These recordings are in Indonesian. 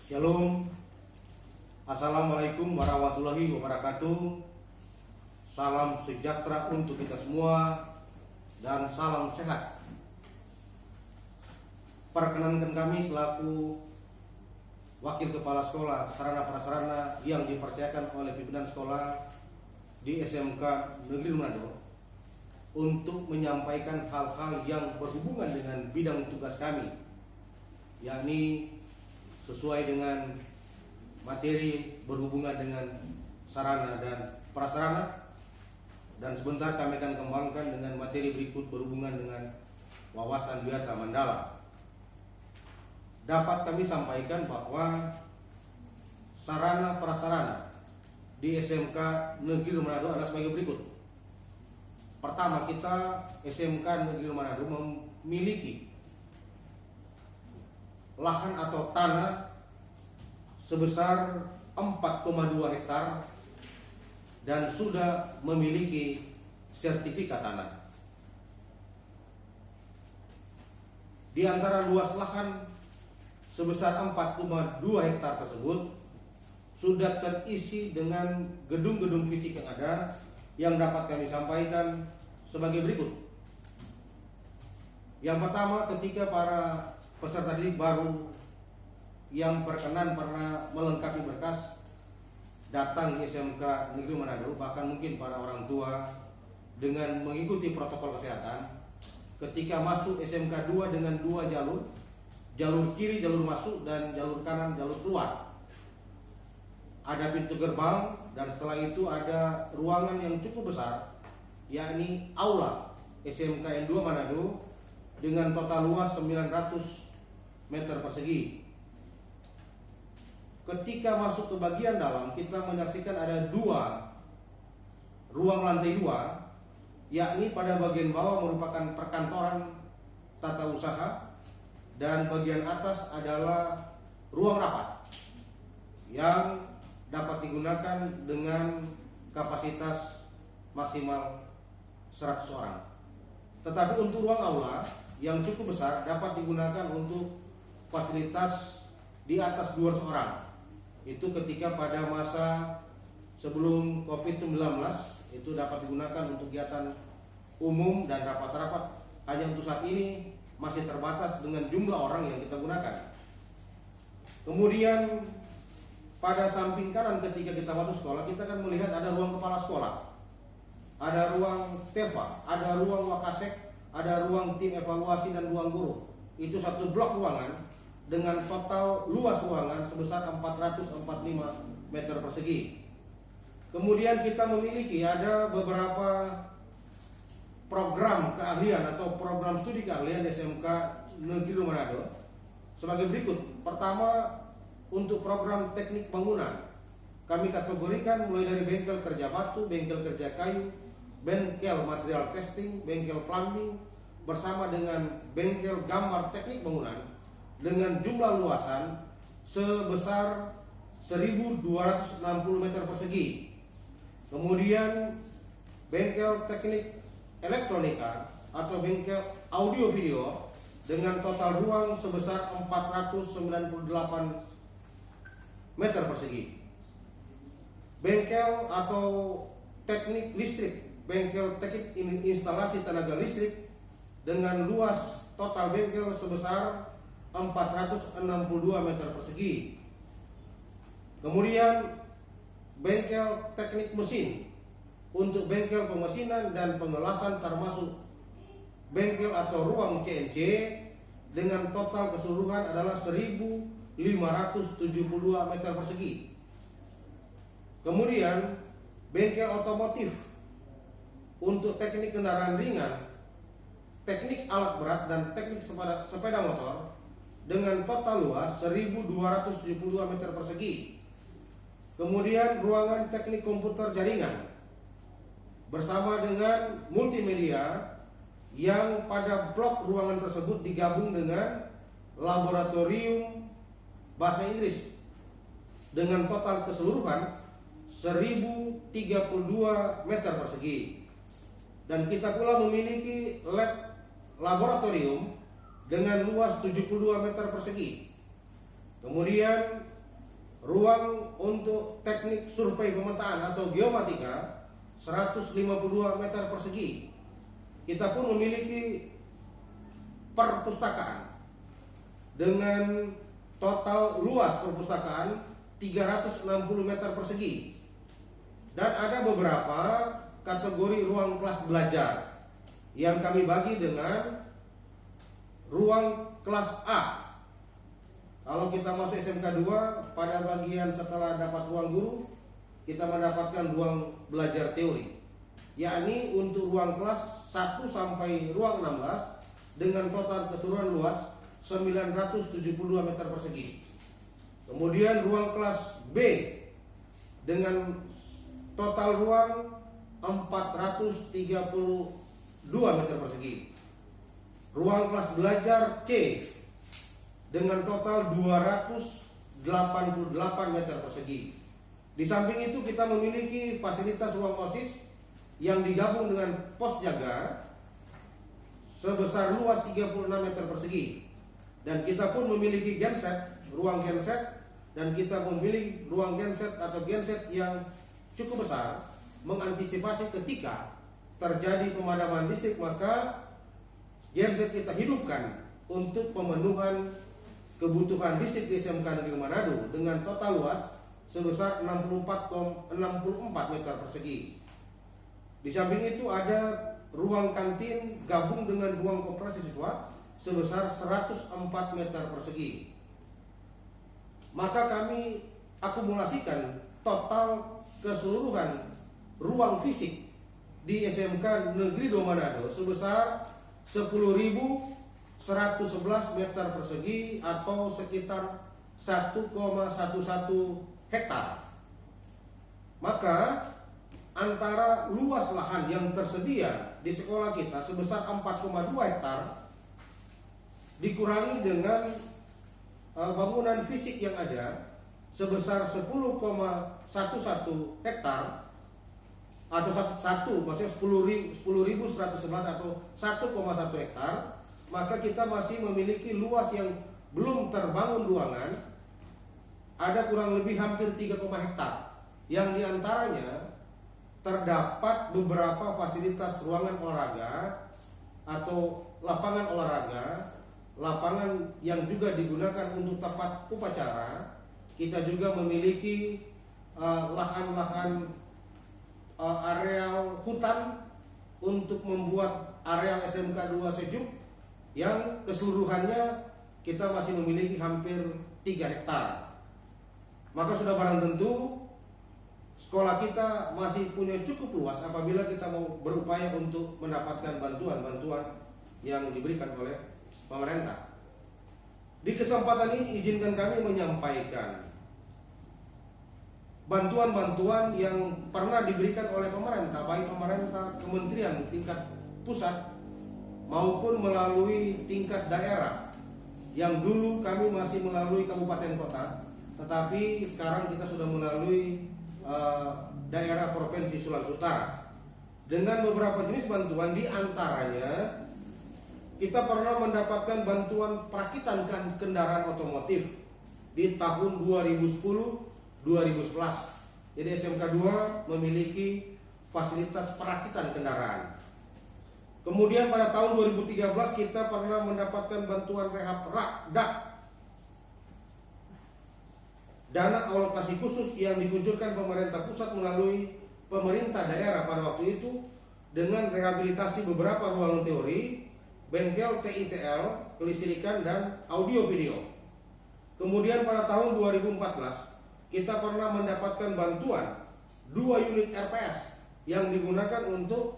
Shalom. Assalamualaikum warahmatullahi wabarakatuh. Salam sejahtera untuk kita semua dan salam sehat. Perkenankan kami selaku Wakil Kepala Sekolah Sarana Prasarana yang dipercayakan oleh pimpinan sekolah di SMK Negeri Manado untuk menyampaikan hal-hal yang berhubungan dengan bidang tugas kami, yakni sesuai dengan materi berhubungan dengan sarana dan prasarana, dan sebentar kami akan kembangkan dengan materi berikut berhubungan dengan wawasan biata mandala. Dapat kami sampaikan bahwa sarana prasarana di SMK Negeri Manado adalah sebagai berikut. Pertama, kita SMK Negeri Manado memiliki lahan atau tanah sebesar 4,2 hektar dan sudah memiliki sertifikat tanah. Di antara luas lahan sebesar 4,2 hektar tersebut sudah terisi dengan gedung-gedung fisik yang ada, yang dapat kami sampaikan sebagai berikut. Yang pertama, ketika para peserta didik baru yang berkenan pernah melengkapi berkas datang di SMK Negeri Manado, bahkan mungkin para orang tua dengan mengikuti protokol kesehatan, ketika masuk SMK 2 dengan 2 jalur, jalur kiri jalur masuk dan jalur kanan jalur keluar. Ada pintu gerbang dan setelah itu ada ruangan yang cukup besar, yakni aula SMK N2 Manado dengan total luas 900 meter persegi. Ketika masuk ke bagian dalam, kita menyaksikan ada 2 ruang lantai 2, yakni pada bagian bawah merupakan perkantoran tata usaha dan bagian atas adalah ruang rapat yang dapat digunakan dengan kapasitas maksimal 100 orang. Tetapi untuk ruang aula yang cukup besar dapat digunakan untuk fasilitas di atas 200 orang. Itu ketika pada masa sebelum COVID-19 itu dapat digunakan untuk kegiatan umum dan rapat-rapat. Hanya untuk saat ini masih terbatas dengan jumlah orang yang kita gunakan. Kemudian pada samping kanan ketika kita masuk sekolah, kita akan melihat ada ruang kepala sekolah, ada ruang TEFA, ada ruang wakasek, ada ruang tim evaluasi dan ruang guru. Itu satu blok ruangan dengan total luas ruangan sebesar 445 meter persegi. Kemudian kita memiliki ada beberapa program keahlian atau program studi keahlian di SMK Negeri Manado sebagai berikut. Pertama, untuk program teknik bangunan kami kategorikan mulai dari bengkel kerja batu, bengkel kerja kayu, bengkel material testing, bengkel plumbing, bersama dengan bengkel gambar teknik bangunan dengan jumlah luasan sebesar 1.260 meter persegi. Kemudian bengkel teknik elektronika atau bengkel audio video dengan total ruang sebesar 498 meter persegi. Bengkel atau teknik listrik, bengkel teknik instalasi tenaga listrik dengan luas total bengkel sebesar 462 meter persegi. Kemudian bengkel teknik mesin untuk bengkel pemesinan dan pengelasan termasuk bengkel atau ruang CNC dengan total keseluruhan adalah 1.572 meter persegi. Kemudian bengkel otomotif untuk teknik kendaraan ringan, teknik alat berat dan teknik sepeda motor dengan total luas 1.272 meter persegi. Kemudian ruangan teknik komputer jaringan bersama dengan multimedia yang pada blok ruangan tersebut digabung dengan laboratorium bahasa Inggris dengan total keseluruhan 1.032 meter persegi. Dan kita pula memiliki lab laboratorium dengan luas 72 meter persegi. Kemudian ruang untuk teknik survei pemetaan atau geomatika 152 meter persegi. Kita pun memiliki perpustakaan dengan total luas perpustakaan 360 meter persegi. Dan ada beberapa kategori ruang kelas belajar yang kami bagi dengan ruang kelas A. Kalau kita masuk SMK 2, pada bagian setelah dapat ruang guru, kita mendapatkan ruang belajar teori, yakni untuk ruang kelas 1 sampai ruang 16 dengan total keseluruhan luas 972 meter persegi. Kemudian ruang kelas B dengan total ruang 432 meter persegi. Ruang kelas belajar C dengan total 288 meter persegi. Di samping itu kita memiliki fasilitas ruang OSIS yang digabung dengan pos jaga sebesar luas 36 meter persegi. Dan kita pun memiliki genset, ruang genset, dan kita memiliki ruang genset atau genset yang cukup besar mengantisipasi ketika terjadi pemadaman listrik, maka genset kita hidupkan untuk pemenuhan kebutuhan listrik di SMK Negeri Manado dengan total luas sebesar 64 meter persegi. Di samping itu ada ruang kantin gabung dengan ruang koperasi siswa sebesar 104 meter persegi. Maka kami akumulasikan total keseluruhan ruang fisik di SMK Negeri 2 Manado sebesar 10.111 meter persegi atau sekitar 1,11 hektar. Maka antara luas lahan yang tersedia di sekolah kita sebesar 4,2 hektar dikurangi dengan bangunan fisik yang ada sebesar 10,11 hektar atau maksudnya 10.111 atau 1,1 hektar, maka kita masih memiliki luas yang belum terbangun ruangan ada kurang lebih hampir 3, hektar, yang diantaranya terdapat beberapa fasilitas ruangan olahraga atau lapangan olahraga, lapangan yang juga digunakan untuk tempat upacara. Kita juga memiliki lahan-lahan areal hutan untuk membuat areal SMK 2 sejuk yang keseluruhannya kita masih memiliki hampir 3 hektar. Maka sudah barang tentu sekolah kita masih punya cukup luas apabila kita mau berupaya untuk mendapatkan bantuan-bantuan yang diberikan oleh pemerintah. Di kesempatan ini izinkan kami menyampaikan bantuan-bantuan yang pernah diberikan oleh pemerintah, baik pemerintah kementerian tingkat pusat maupun melalui tingkat daerah. Yang dulu kami masih melalui kabupaten kota, tetapi sekarang kita sudah melalui daerah provinsi Sulawesi Utara dengan beberapa jenis bantuan. Di antaranya kita pernah mendapatkan bantuan perakitan kendaraan otomotif di tahun 2010-2011. Jadi SMK 2 memiliki fasilitas perakitan kendaraan. Kemudian pada tahun 2013 kita pernah mendapatkan bantuan rehab dak, dana alokasi khusus yang dikucurkan pemerintah pusat melalui pemerintah daerah pada waktu itu dengan rehabilitasi beberapa ruangan teori, bengkel TITL, kelistrikan, dan audio video. Kemudian pada tahun 2014 kita pernah mendapatkan bantuan 2 unit RPS yang digunakan untuk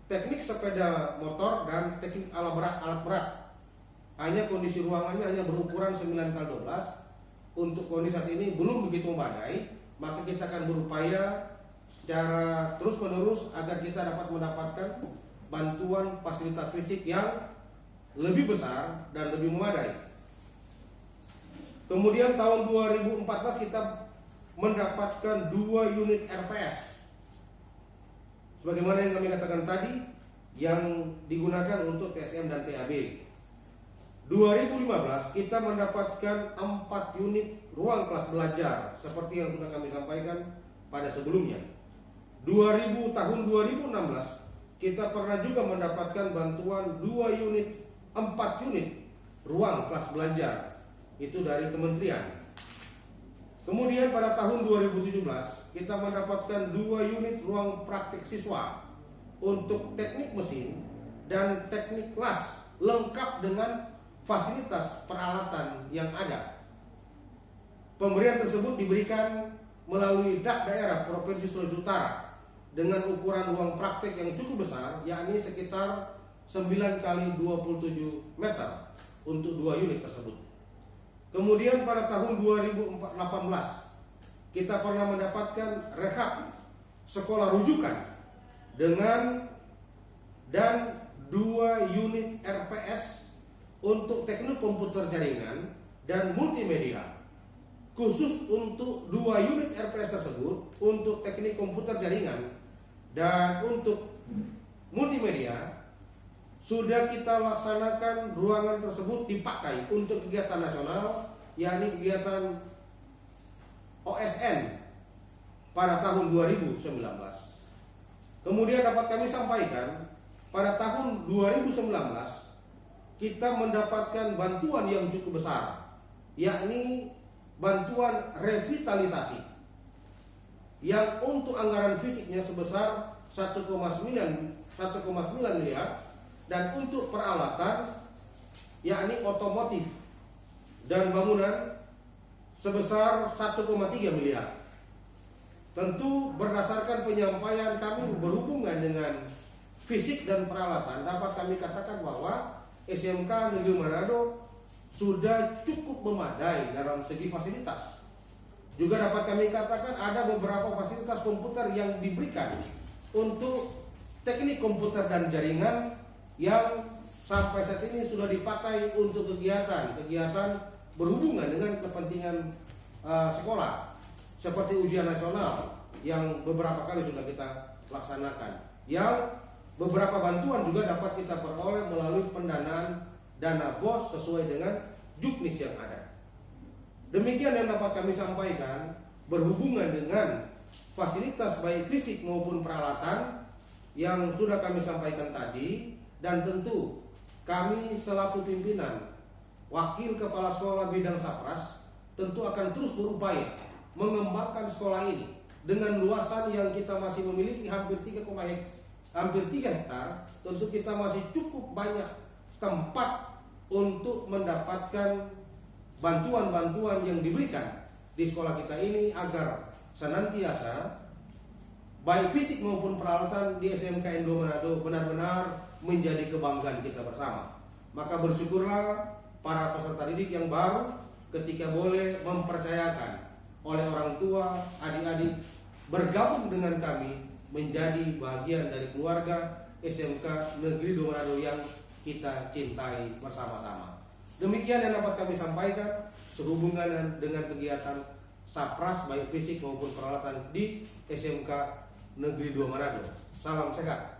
teknik sepeda motor dan teknik alat berat. Hanya kondisi ruangannya hanya berukuran 9x12. Untuk kondisi saat ini belum begitu memadai, maka kita akan berupaya secara terus-menerus agar kita dapat mendapatkan bantuan fasilitas fisik yang lebih besar dan lebih memadai. Kemudian tahun 2014 kita mendapatkan 2 unit RPS. Sebagaimana yang kami katakan tadi, yang digunakan untuk TSM dan TAB. 2015 kita mendapatkan 4 unit ruang kelas belajar seperti yang sudah kami sampaikan pada sebelumnya. Tahun 2016 kita pernah juga mendapatkan bantuan 4 unit ruang kelas belajar itu dari kementerian. Kemudian pada tahun 2017 kita mendapatkan 2 unit ruang praktik siswa untuk teknik mesin dan teknik las lengkap dengan fasilitas peralatan yang ada. Pemberian tersebut diberikan melalui DAK daerah Provinsi Sulawesi Utara dengan ukuran ruang praktik yang cukup besar, yakni sekitar 9 kali 27 meter untuk 2 unit tersebut. Kemudian pada tahun 2018 kita pernah mendapatkan rehab sekolah rujukan dan 2 unit RPS untuk teknik komputer jaringan dan multimedia. Khusus untuk 2 unit RPS tersebut untuk teknik komputer jaringan dan untuk multimedia sudah kita laksanakan, ruangan tersebut dipakai untuk kegiatan nasional, yakni kegiatan OSN pada tahun 2019. Kemudian dapat kami sampaikan pada tahun 2019 kita mendapatkan bantuan yang cukup besar, yakni bantuan revitalisasi yang untuk anggaran fisiknya sebesar 1,9 miliar dan untuk peralatan yakni otomotif dan bangunan sebesar 1,3 miliar. Tentu berdasarkan penyampaian kami berhubungan dengan fisik dan peralatan, dapat kami katakan bahwa SMK Negeri Manado sudah cukup memadai dalam segi fasilitas. Juga dapat kami katakan ada beberapa fasilitas komputer yang diberikan untuk teknik komputer dan jaringan yang sampai saat ini sudah dipakai untuk kegiatan berhubungan dengan kepentingan sekolah, seperti ujian nasional yang beberapa kali sudah kita laksanakan. Yang beberapa bantuan juga dapat kita peroleh melalui pendanaan dana BOS sesuai dengan juknis yang ada. Demikian yang dapat kami sampaikan berhubungan dengan fasilitas baik fisik maupun peralatan yang sudah kami sampaikan tadi. Dan tentu kami selaku pimpinan Wakil Kepala Sekolah Bidang Sapras tentu akan terus berupaya mengembangkan sekolah ini dengan luasan yang kita masih memiliki hampir 3 hektar. Tentu kita masih cukup banyak tempat untuk mendapatkan bantuan-bantuan yang diberikan di sekolah kita ini agar senantiasa baik fisik maupun peralatan di SMK Indo Manado benar-benar menjadi kebanggaan kita bersama. Maka bersyukurlah para peserta didik yang baru ketika boleh mempercayakan oleh orang tua, adik-adik bergabung dengan kami menjadi bagian dari keluarga SMK Negeri Indo Manado yang kita cintai bersama-sama. Demikian yang dapat kami sampaikan sehubungan dengan kegiatan Sapras baik fisik maupun peralatan di SMK Negeri 2 Manado. Salam sehat.